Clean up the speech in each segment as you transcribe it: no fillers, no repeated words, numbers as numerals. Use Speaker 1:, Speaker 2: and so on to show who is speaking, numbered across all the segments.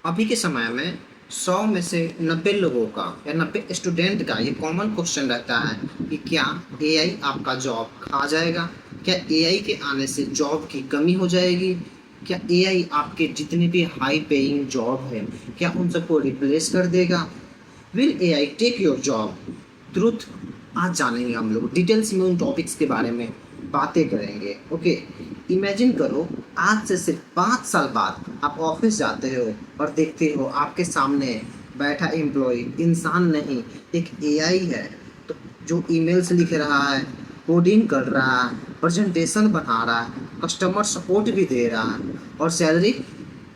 Speaker 1: अभी के समय में 100 में से 90 लोगों का या 90 स्टूडेंट का ये कॉमन क्वेश्चन रहता है कि क्या एआई आपका जॉब खा जाएगा? क्या एआई के आने से जॉब की कमी हो जाएगी? क्या एआई आपके जितने भी हाई पेइंग जॉब है, क्या उन सबको रिप्लेस कर देगा? Will AI tech your job? Truth आज जानेंगे हम लोग डिटेल्स में, उन टॉपिक्स के बारे में बातें करेंगे। ओके, इमेजिन करो आज से सिर्फ 5 साल बाद आप ऑफिस जाते हो और देखते हो आपके सामने बैठा एम्प्लॉय इंसान नहीं, एक एआई है। तो जो ईमेल्स लिख रहा है, कोडिंग कर रहा है, प्रेजेंटेशन बना रहा है, कस्टमर सपोर्ट भी दे रहा है और सैलरी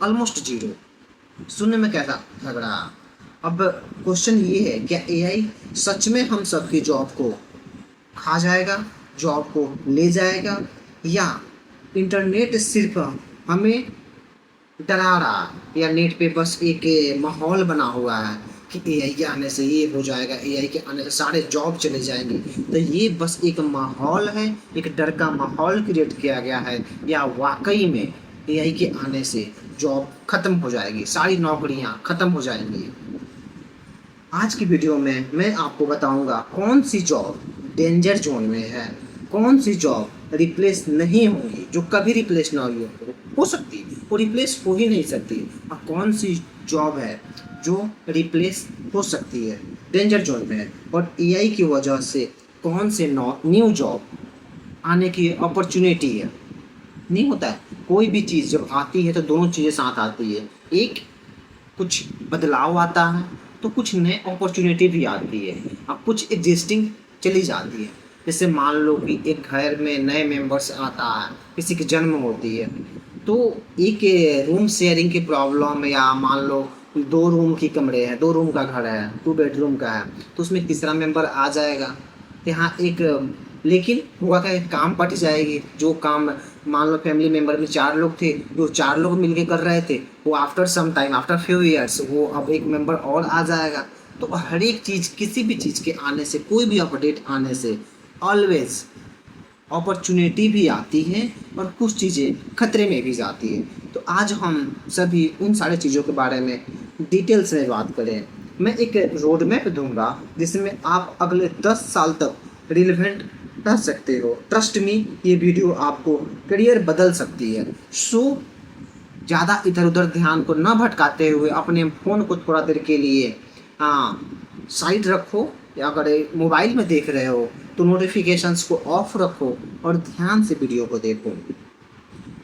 Speaker 1: ऑलमोस्ट जीरो। सुनने में कैसा लग रहा है? अब क्वेश्चन ये है, क्या एआई सच में हम सबकी जॉब को खा जाएगा, जॉब को ले जाएगा, या इंटरनेट सिर्फ हमें डरा रहा है, या नेट पे बस एक माहौल बना हुआ है कि एआई के आने से ये हो जाएगा, एआई के आने से सारे जॉब चले जाएंगे। तो ये बस एक माहौल है, एक डर का माहौल क्रिएट किया गया है, या वाकई में एआई के आने से जॉब खत्म हो जाएगी, सारी नौकरियां खत्म हो जाएंगी? आज की वीडियो में मैं आपको बताऊंगा कौन सी जॉब डेंजर जोन में है, कौन सी जॉब रिप्लेस नहीं होंगी, जो कभी रिप्लेस ना हो सकती, वो रिप्लेस हो ही नहीं सकती, और कौन सी जॉब है जो रिप्लेस हो सकती है, डेंजर जोन में है, और एआई की वजह से कौन से न्यू जॉब आने की अपॉर्चुनिटी है। नहीं होता है, कोई भी चीज़ जब आती है तो दोनों चीज़ें साथ आती है, एक कुछ बदलाव आता है तो कुछ नए अपॉर्चुनिटी भी आती है, अब कुछ एग्जिस्टिंग चली जाती है। जैसे मान लो कि एक घर में नए मेंबर्स आता है, किसी की जन्म होती है, तो एक रूम शेयरिंग की प्रॉब्लम, या मान लो 2 रूम की कमरे हैं, 2 रूम का घर है, 2 बेडरूम का है, तो उसमें तीसरा मेंबर आ जाएगा। यहाँ एक लेकिन हुआ क्या, काम पट जाएगी। जो काम मान लो फैमिली मेंबर में 4 लोग थे, जो 4 लोग मिलके कर रहे थे, वो after some time, after few years, वो अब एक मेंबर और आ जाएगा। तो हर एक चीज़, किसी भी चीज़ के आने से, कोई भी अपडेट आने से ऑलवेज अपॉर्चुनिटी भी आती है और कुछ चीज़ें खतरे में भी जाती है। तो आज हम सभी उन सारी चीज़ों के बारे में डिटेल्स में बात करें। मैं एक रोड मैप दूंगा जिसमें आप अगले 10 साल तक रिलेवेंट रह सकते हो। ट्रस्ट मी, ये वीडियो आपको करियर बदल सकती है। सो ज़्यादा इधर उधर ध्यान को न भटकाते हुए अपने फ़ोन को थोड़ा देर के लिए साइड रखो, या अगर मोबाइल में देख रहे हो तो नोटिफिकेशंस को ऑफ रखो और ध्यान से वीडियो को देखो।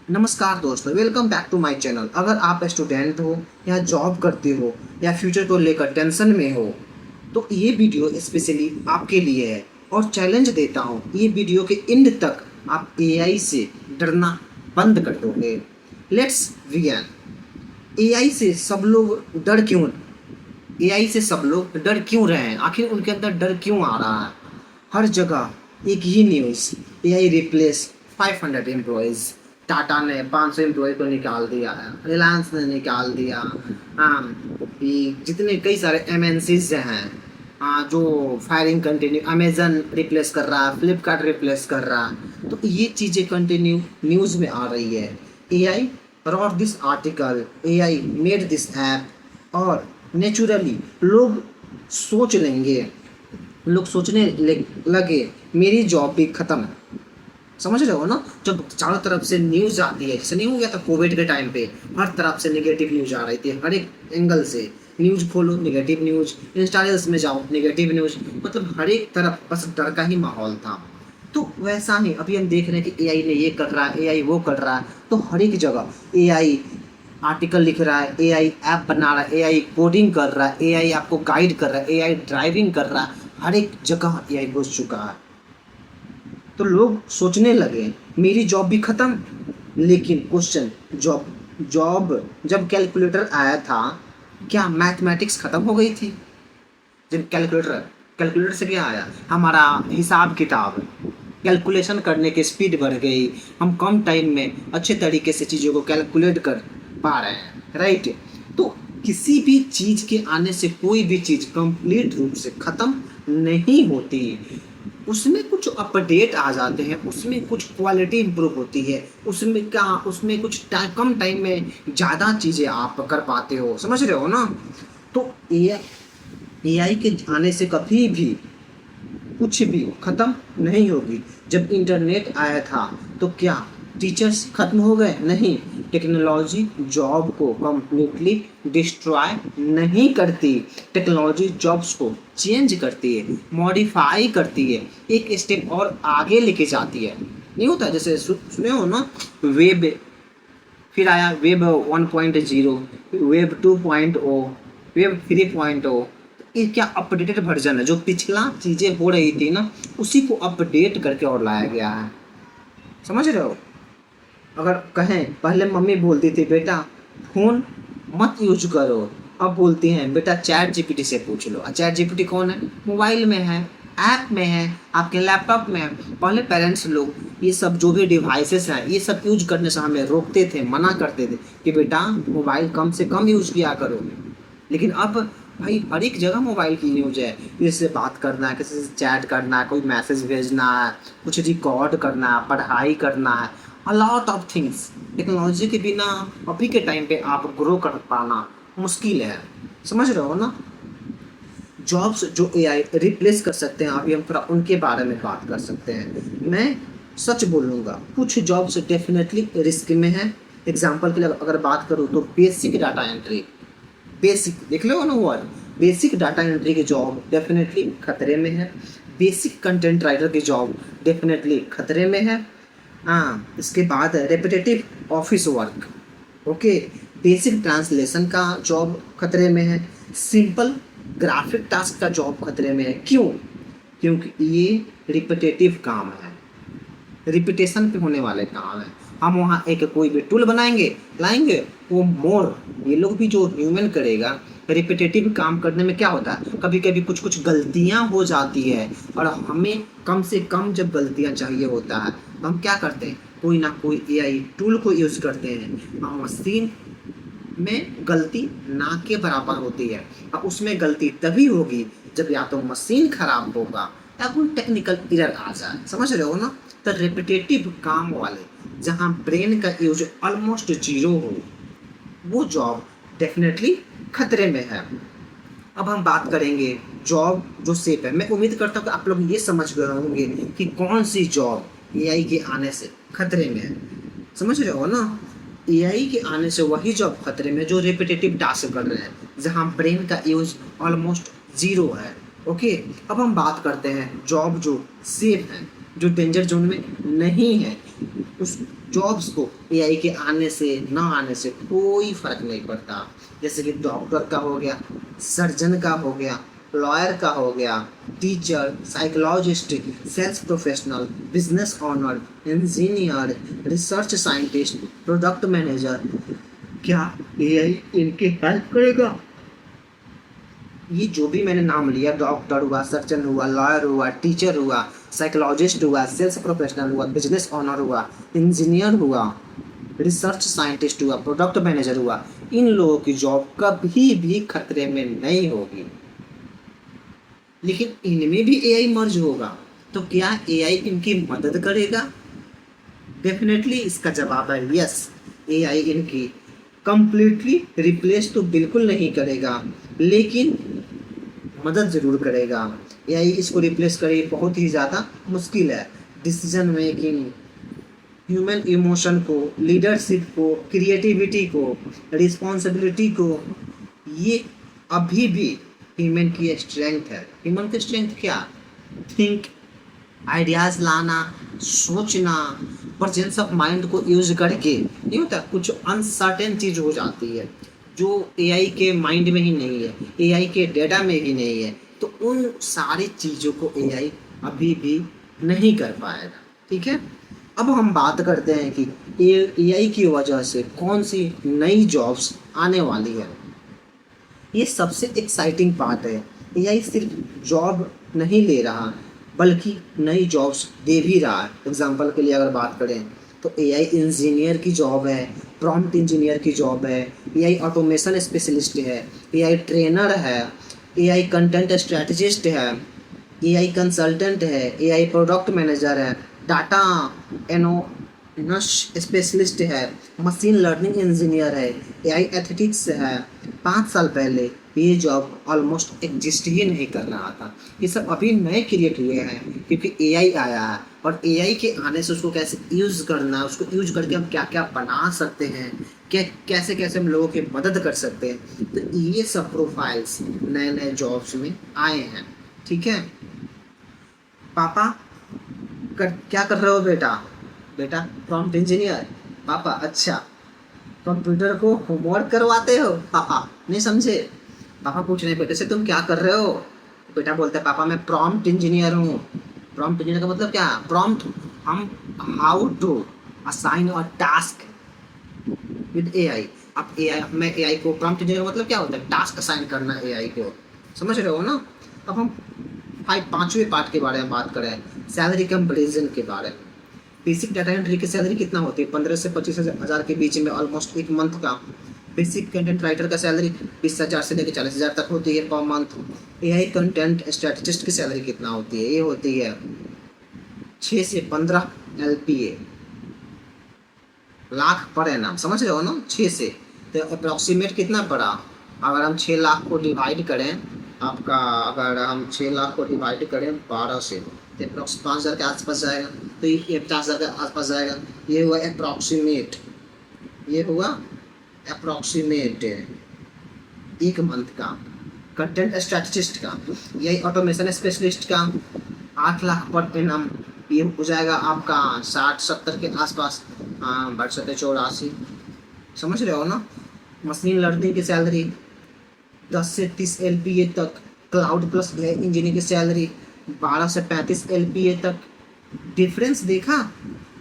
Speaker 1: नमस्कार दोस्तों, welcome back to my channel. अगर आप स्टूडेंट हो या जॉब करते हो या फ्यूचर को लेकर टेंशन में हो, तो ये वीडियो स्पेशली आपके लिए है। और चैलेंज देता हूँ, ये वीडियो के एंड तक आप एआई से डरना बंद कर दोगे। Let's begin. एआई से सब लोग डर क्यों एआई से सब लोग डर क्यों रहे हैं? आखिर उनके अंदर डर क्यों आ रहा है? हर जगह एक ही news, AI replace 500 employees. Tata ने 500 एम्प्लॉय को निकाल दिया है, रिलायंस ने निकाल दिया, ये जितने कई सारे एमएनसीज हैं, जो फायरिंग कंटिन्यू, अमेजन रिप्लेस कर रहा है, फ्लिपकार्ट रिप्लेस कर रहा है। तो ये चीज़ें कंटिन्यू न्यूज़ में आ रही है। AI wrote this article, AI made this app, और नेचुरली लोग सोच लेंगे, लोग सोचने लगे मेरी जॉब भी खत्म है। समझ रहे हो ना? जब चारों तरफ से न्यूज़ आती है, जैसे नहीं हो गया था कोविड के टाइम पे, हर तरफ से नेगेटिव न्यूज़ आ रही थी, हर एक एंगल से न्यूज़ खोलो नेगेटिव न्यूज़, इंस्टा रील्स में जाओ नेगेटिव न्यूज़, मतलब हर एक तरफ बस डर का ही माहौल था। तो वैसा ही अभी हम देख रहे हैं कि एआई ने ये कर रहा है, एआई वो कर रहा है। तो हर एक जगह एआई आर्टिकल लिख रहा है, एआई ऐप बना रहा है, एआई कोडिंग कर रहा है, एआई आपको गाइड कर रहा है, एआई ड्राइविंग कर रहा है, हर एक जगह एआई घुस चुका है। तो लोग सोचने लगे मेरी जॉब भी खत्म। लेकिन क्वेश्चन, जॉब जॉब जब कैलकुलेटर आया था, क्या मैथमेटिक्स खत्म हो गई थी? जब कैलकुलेटर से क्या आया? हमारा हिसाब किताब, कैलकुलेशन करने की स्पीड बढ़ गई, हम कम टाइम में अच्छे तरीके से चीज़ों को कैलकुलेट कर पा रहे हैं, राइट? तो किसी भी चीज़ के आने से कोई भी चीज़ कंप्लीट रूप से ख़त्म नहीं होती। उसमें कुछ अपडेट आ जाते हैं, उसमें कुछ क्वालिटी इंप्रूव होती है, उसमें कुछ कम टाइम में ज़्यादा चीज़ें आप कर पाते हो, समझ रहे हो ना। तो एआई के आने से कभी भी कुछ भी ख़त्म नहीं होगी। जब इंटरनेट आया था तो क्या टीचर्स खत्म हो गए? नहीं। टेक्नोलॉजी जॉब को कम्प्लीटली डिस्ट्रॉय नहीं करती, टेक्नोलॉजी जॉब्स को चेंज करती है, मॉडिफाई करती है, एक स्टेप और आगे लेके जाती है। नहीं होता, जैसे सुने हो ना, वेब, फिर आया वेब 1.0, वेब 2.0, वेब 3.0। ये क्या अपडेटेड वर्जन है, जो पिछला चीज़ें हो रही थी ना उसी को अपडेट करके और लाया गया है, समझ रहे हो। अगर कहें, पहले मम्मी बोलती थी बेटा फ़ोन मत यूज करो, अब बोलती हैं बेटा चैट जीपीटी से पूछ लो। चैट जीपीटी कौन है? मोबाइल में है, ऐप में है, आपके लैपटॉप में है। पहले पेरेंट्स लोग ये सब जो भी डिवाइसेस हैं ये सब यूज करने से हमें रोकते थे, मना करते थे कि बेटा मोबाइल कम से कम यूज किया करो। लेकिन अब भाई हर एक जगह मोबाइल की न्यूज है, किसी से बात करना है, किसी से चैट करना है, कोई मैसेज भेजना है, कुछ रिकॉर्ड करना है, पढ़ाई करना है, a lot of things. Technology के बिना अभी के टाइम पे आप ग्रो कर पाना मुश्किल है, समझ रहे हो ना। जॉब्स जो एआई रिप्लेस कर सकते हैं, अभी हम थोड़ा उनके बारे में बात कर सकते हैं। मैं सच बोलूँगा, कुछ जॉब्स डेफिनेटली रिस्क में है। एग्जाम्पल के लिए अगर बात करूँ तो बेसिक डाटा एंट्री, बेसिक देख लो ना वर्ड, बेसिक डाटा एंट्री की जॉब डेफिनेटली खतरे में है। बेसिक कंटेंट राइटर की जॉब डेफिनेटली खतरे में है। हाँ, इसके बाद repetitive office work, okay, basic translation का जॉब खतरे में है। सिंपल ग्राफिक टास्क का जॉब खतरे में है। क्यों? क्योंकि ये रिपीटेटिव काम है, रिपीटेशन पे होने वाले काम है। हम वहाँ एक कोई भी टूल बनाएंगे, लाएंगे, वो मोर ये लोग भी जो ह्यूमन करेगा। रिपीटेटिव काम करने में क्या होता है, कभी कभी कुछ कुछ गलतियाँ हो जाती है, और हमें कम से कम जब गलतियाँ चाहिए होता है तो हम क्या करते हैं, कोई ना कोई एआई टूल को यूज़ करते हैं। हम मशीन में गलती ना के बराबर होती है, और उसमें गलती तभी होगी जब या तो मशीन खराब होगा या कोई टेक्निकल एरर आ जाए, समझ रहे हो ना। तो रिपीटेटिव काम वाले जहाँ ब्रेन का यूज ऑलमोस्ट जीरो हो, वो जॉब डेफिनेटली खतरे में है। अब हम बात करेंगे जॉब जो सेफ है। मैं उम्मीद करता हूँ कि आप लोग ये समझ गए होंगे कि कौन सी जॉब एआई के आने से खतरे में है, समझ रहे हो ना। एआई के आने से वही जॉब खतरे में जो रिपीटेटिव टास्क कर रहे हैं, जहाँ ब्रेन का यूज ऑलमोस्ट जीरो है, ओके। अब हम बात करते हैं जॉब जो सेफ है, जो डेंजर जोन में नहीं है। उस जॉब्स को एआई के आने से ना आने से कोई फर्क नहीं पड़ता। जैसे कि डॉक्टर का हो गया, सर्जन का हो गया, लॉयर का हो गया, teacher, psychologist, sales professional, business owner, engineer, research scientist, product manager, क्या एआई इनकी हेल्प करेगा? ये जो भी मैंने नाम लिया, डॉक्टर हुआ, सर्जन हुआ, लॉयर हुआ, टीचर हुआ, साइकोलॉजिस्ट हुआ, सेल्स प्रोफेशनल हुआ, बिजनेस ऑनर हुआ, इंजीनियर हुआ, रिसर्च साइंटिस्ट हुआ, प्रोडक्ट मैनेजर हुआ, इन लोगों की जॉब कभी भी खतरे में नहीं होगी। लेकिन इनमें भी एआई मर्ज होगा, तो क्या एआई इनकी मदद करेगा? डेफिनेटली इसका जवाब है यस। एआई इनकी कंप्लीटली रिप्लेस तो बिल्कुल नहीं करेगा, लेकिन मदद ज़रूर करेगा। एआई इसको रिप्लेस करे बहुत ही ज़्यादा मुश्किल है। डिसीजन मेकिंग, ह्यूमन इमोशन को, लीडरशिप को, क्रिएटिविटी को, रिस्पॉन्सिबिलिटी को, ये अभी भी ह्यूमन की स्ट्रेंथ है। ह्यूमन की स्ट्रेंथ क्या? थिंक, आइडियाज़ लाना, सोचना, प्रेजेंस ऑफ माइंड को यूज करके। नहीं होता, कुछ अनसर्टेन चीज़ हो जाती है जो एआई के माइंड में ही नहीं है, एआई के डेटा में ही नहीं है, तो उन सारी चीज़ों को एआई अभी भी नहीं कर पाएगा, ठीक है। अब हम बात करते हैं कि एआई की वजह से कौन सी नई जॉब्स आने वाली है। ये सबसे एक्साइटिंग पार्ट है। एआई सिर्फ जॉब नहीं ले रहा, बल्कि नई जॉब्स दे भी रहा है। एग्जांपल के लिए अगर बात करें तो एआई इंजीनियर की जॉब है, प्रॉम्प्ट इंजीनियर की जॉब है, एआई ऑटोमेशन स्पेशलिस्ट है, एआई ट्रेनर है, एआई कंटेंट स्ट्रेटजिस्ट है, एआई कंसल्टेंट है, एआई प्रोडक्ट मैनेजर है, डाटा एनो स्पेशलिस्ट है, मशीन लर्निंग इंजीनियर है, एआई एथिक्स है। 5 साल पहले ये जॉब ऑलमोस्ट एग्जिस्ट ही नहीं कर रहा था। ये सब अभी नए क्रिएट हुए हैं क्योंकि एआई आया है, और एआई के आने से उसको कैसे यूज़ करना है, उसको यूज करके हम क्या क्या बना सकते हैं, कैसे कैसे हम लोगों की मदद कर सकते हैं। तो ये सब प्रोफाइल्स नए नए जॉब्स में आए हैं। ठीक है पापा, क्या कर रहे हो बेटा? बेटा प्रॉम्प्ट इंजीनियर। पापा अच्छा, कंप्यूटर को होमवर्क करवाते हो? पापा नहीं समझे। पापा पूछ रहे बेटे से तुम क्या कर रहे हो? बेटा बोलता है पापा मैं प्रॉम्प्ट इंजीनियर हूँ। प्रॉम्प्ट इंजीनियर का मतलब क्या? प्रॉम्प्ट, हम हाउ टू असाइन और टास्क विद एआई। अब एआई, मैं एआई को प्रॉम्प्ट इंजीनियर का मतलब क्या होता है? टास्क असाइन करना एआई को, समझ रहे हो ना। अब हम 5वें पार्ट के बारे में बात करें, सैलरी कंपेरिजन के बारे में। बेसिक डाटा एंट्री की सैलरी कितना होती है? 15 से 25 हज़ार के बीच में, ऑलमोस्ट एक मंथ का। बेसिक कंटेंट राइटर का सैलरी 20,000 से लेकर 40,000 तक होती है per month. AI content strategist की सैलरी कितना होती है? ये होती है 6 से 15 LPA, लाख पर एनम, समझ रहे हो ना। 6 से, तो अप्रॉक्सीमेट कितना पड़ा? अगर हम 6 लाख को डिवाइड करें आपका, अगर हम 6 लाख को डिवाइड करें 12 से, तो अप्रॉक्स 5,000 के आसपास जाएगा। तो ये 50,000 के आसपास जाएगा। ये हुआ अप्रॉक्सीमेट, ये हुआ अप्रॉक्सीमेट एक मंथ का। कंटेंट स्ट्रेटजिस्ट का, यही ऑटोमेशन स्पेशलिस्ट का 8 लाख पर एनम, ये हो जाएगा आपका 60-70 के आसपास, 62-84, समझ रहे हो ना। मशीन लर्निंग की सैलरी 10 से 30 LPA तक। क्लाउड प्लस इंजीनियरिंग की सैलरी 12 से 35 LPA तक। डिफरेंस देखा?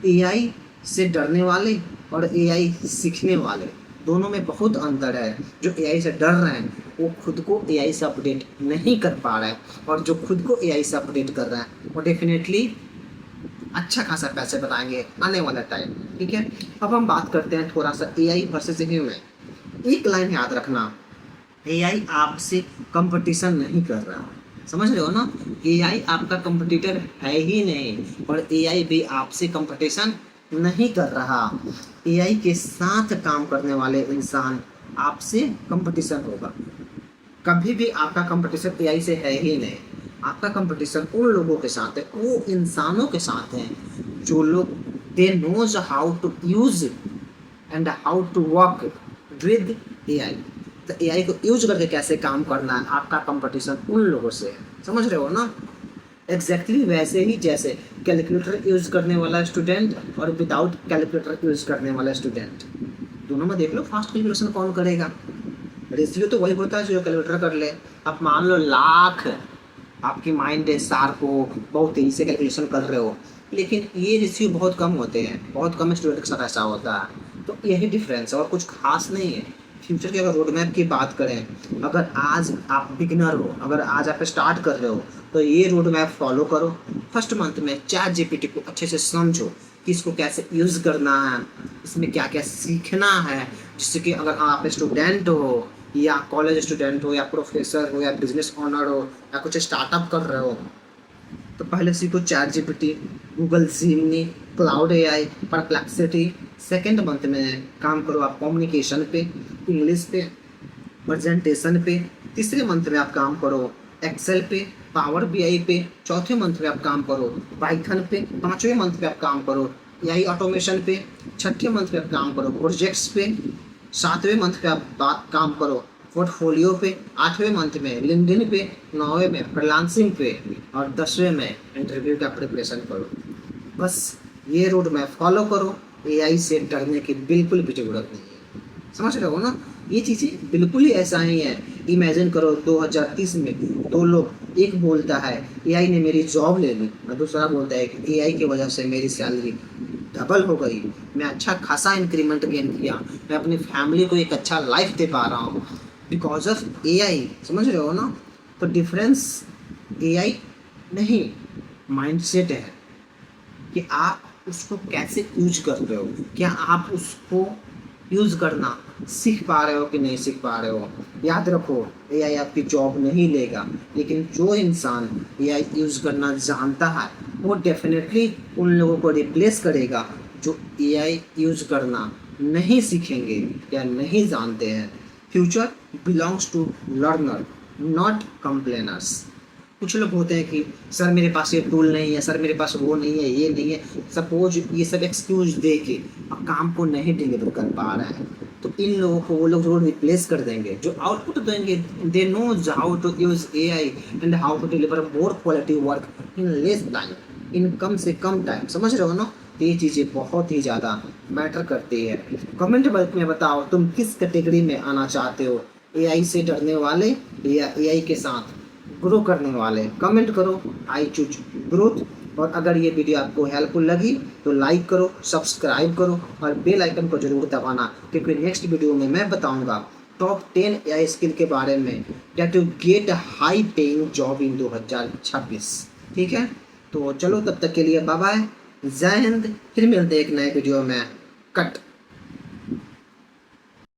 Speaker 1: एआई से डरने वाले और एआई सीखने वाले, दोनों में बहुत अंतर है। जो एआई से डर रहे हैं वो खुद को एआई से अपडेट नहीं कर पा रहे हैं, और जो खुद को एआई से अपडेट कर रहे हैं वो डेफिनेटली अच्छा खासा पैसे बनाएंगे आने वाला टाइम। ठीक है, अब हम बात करते हैं थोड़ा सा एआई वर्सेस ह्यूमन। एक लाइन याद रखना, एआई आपसे कंपटीशन नहीं कर रहा, समझ रहे हो ना। एआई आपका कंपटीटर है ही नहीं, और एआई भी आपसे कंपटीशन नहीं कर रहा। एआई के साथ काम करने वाले इंसान आपसे कंपटीशन होगा। कभी भी आपका कंपटीशन एआई से है ही नहीं। आपका कंपटीशन उन लोगों के साथ है, वो इंसानों के साथ हैं जो लोग they know how to use and how to work with AI. तो एआई को यूज करके कैसे काम करना है, आपका कंपटीशन उन लोगों से है, समझ रहे हो ना। एग्जैक्टली वैसे ही जैसे कैलकुलेटर यूज करने वाला स्टूडेंट और विदाउट कैलकुलेटर यूज करने वाला स्टूडेंट, दोनों में देख लो फास्ट कैलकुलेशन कौन करेगा। रेशियो तो वही होता है जो कैलकुलेटर कर ले। आप मान लो लाख, आपकी माइंड है शार्प हो, बहुत तेज़ी से कैलकुलेशन कर रहे हो, लेकिन ये रेशियो बहुत कम होते हैं, बहुत कम स्टूडेंट के साथ ऐसा होता है। तो यही डिफरेंस है और कुछ खास नहीं है। फ्यूचर के अगर रोड मैप की बात करें, अगर आज आप बिगिनर हो, अगर आज आप स्टार्ट कर रहे हो, तो ये रोड मैप फॉलो करो। फर्स्ट मंथ में चैट जीपीटी को अच्छे से समझो कि इसको कैसे यूज़ करना है, इसमें क्या क्या सीखना है, जिससे कि अगर आप स्टूडेंट हो या कॉलेज स्टूडेंट हो या प्रोफेसर हो या बिजनेस ओनर हो या कुछ स्टार्टअप कर रहे हो, तो पहले सीखो chat GPT, Google Gemini, Claude AI, perplexity. Second month में काम करो आप कम्युनिकेशन पे, इंग्लिश पे, प्रेजेंटेशन पे। तीसरे मंथ में आप काम करो एक्सेल पे, पावर बीआई पे। चौथे मंथ में आप काम करो पाइथन पे। पाँचवें मंथ में आप काम करो एआई ऑटोमेशन पे। छठे मंथ में आप काम करो प्रोजेक्ट्स पे। सातवें मंथ पे आप काम करो पोर्टफोलियो पे। आठवें मंथ में लिंक्डइन पे। नौवें में फ्रीलांसिंग पे, और 10वें में इंटरव्यू का प्रिपरेशन करो। बस ये रोड मैप फॉलो करो, एआई से डरने की बिल्कुल भी जरूरत नहीं है, समझ रहे हो ना। ये चीज़ें बिल्कुल ही ऐसा ही है। इमेजिन करो 2030 में दो लोग, एक बोलता है एआई ने मेरी जॉब ले ली, और दूसरा बोलता है कि एआई की वजह से मेरी सैलरी डबल हो गई, मैं अच्छा खासा इंक्रीमेंट गेन किया, मैं अपनी फैमिली को एक अच्छा लाइफ दे पा रहा हूँ बिकॉज ऑफ एआई, समझ रहे हो ना। तो डिफरेंस एआई नहीं, माइंडसेट है कि आप उसको कैसे यूज करते हो। क्या आप उसको यूज़ करना सीख पा रहे हो कि नहीं सीख पा रहे हो। याद रखो, एआई आपकी जॉब नहीं लेगा, लेकिन जो इंसान एआई यूज़ करना जानता है वो डेफिनेटली उन लोगों को रिप्लेस करेगा जो एआई यूज़ करना नहीं सीखेंगे या नहीं जानते हैं। Future belongs to learner, not complainers. कुछ लोग होते हैं कि सर मेरे पास ये टूल नहीं है, सर मेरे पास वो नहीं है, ये नहीं है, सपोज ये सब एक्सक्यूज दे के अब काम को नहीं डिलीवर कर पा रहा है, तो इन लोगों को वो लोग जरूर रिप्लेस कर देंगे। जो आउटपुट देंगे, they know how to use AI and how to deliver more quality work in less time, इन कम से कम टाइम। समझ रहे हो ना? तो ये चीज़ें बहुत ही ज़्यादा मैटर करती है। कमेंट में बताओ तुम किस कैटेगरी में आना चाहते हो, एआई से डरने वाले या एआई के साथ ग्रो करने वाले। कमेंट करो। I choose growth. और अगर ये वीडियो आपको हेल्पफुल लगी तो लाइक करो, सब्सक्राइब करो और बेल आइकन को जरूर दबाना, क्योंकि नेक्स्ट वीडियो में मैं बताऊंगा टॉप 10 एआई स्किल के बारे में that to get high paying job in 2026। ठीक है, तो चलो तब तक के लिए बाय बाय, जय हिंद। फिर मिलते हैं एक नए वीडियो में। कट।